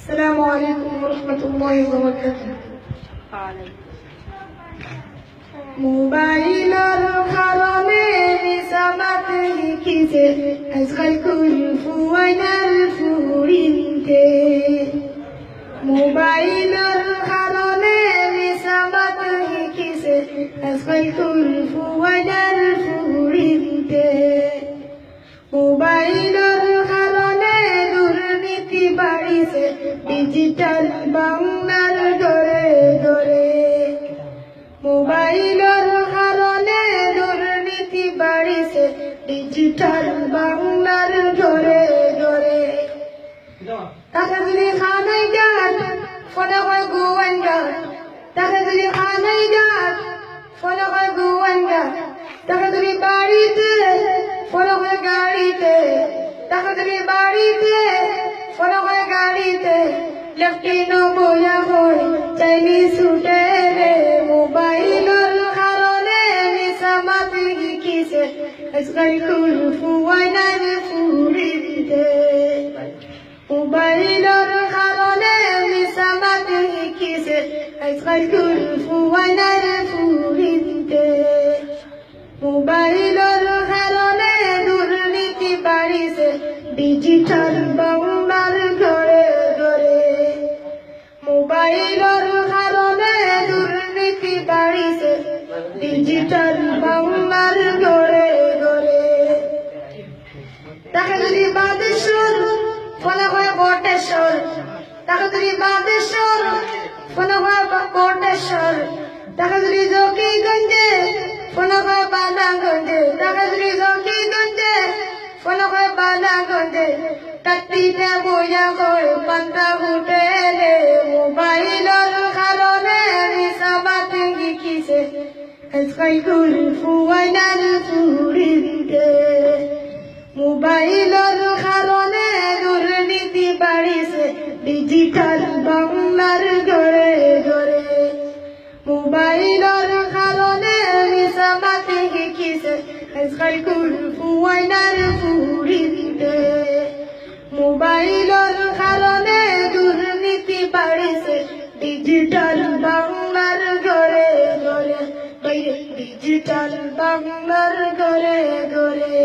السلام عليكم ورحمة الله وبركاته. মোবাইলের কারণে নিসামাত লিখিছে আজকাল কুল ফুয়াইনার ফুরিতে। মোবাইলের কারণে নিসামাত লিখিছে আজকাল কুল ফুয়াইনার ফুরিতে। মোবাইলের কারণে দুর্নীতি বাড়িছে ডিজিটাল বাংলার ঘরে ঘরে। মোবাইলের কারণে দুর্নীতি বাড়িছে ডিজিটাল বাংলার ঘরে ঘরে। তাকে যদি খানাই যান ফোনে হয় গোয়েন্দা, তাকে যদি খানাই যান ফোনে হয় গোয়েন্দা, তাকে যদি বাড়িতে ফোনে হয় গাড়িতে, তাকে যদি বাড়িতে ফোনে হয় গাড়িতে। লেফটিনো বইয়া হয় চাইনি ছুটে রে। মোবাইলের কারণে নিসামাত লিখিছে আজকাল কুল ফুয়াইনার ফুরিতে। মোবাইলের কারণে নিসামাত লিখিছে আজকাল কুল ফুয়াইনার ফুরিতে। মোবাইলের কারণে দুর্নীতি বাড়িছে ডিজিটাল বাংলার ঘরে ঘরে। মোবাইলের কারণে দুর্নীতি বাড়িছে ডিজিটাল বাংলার ঘরে ঘরে। তাকে যদি বাদেশ্বর ফলে হয় বটেশ্বর, তাকে যদি বাদেশ্বর ফলে হয় বটেশ্বর, তাকে যদি জকিগঞ্জে ফলে হয় বালাগঞ্জে, তাকে যদি জকিগঞ্জে ফলে হয় বালাগঞ্জে। টাটিতে বইয়া হয় পান্তা ফুটে রে। মোবাইলের কারণে নিসামাত লিখিছে আজকাল কুল ফুয়াইনার ফুরিতে। মোবাইলের কারণে দুর্নীতি বাড়িছে ডিজিটাল বাংলার ঘরে ঘরে। মোবাইলের কারণে নিসামাত লিখিছে আজকাল কুল ফুয়াইনার ফুরিতে। মোবাইলের কারণে দুর্নীতি বাড়িছে ডিজিটাল বাংলার ঘরে ঘরে। ডিজিটাল বাংলার ঘরে ঘরে।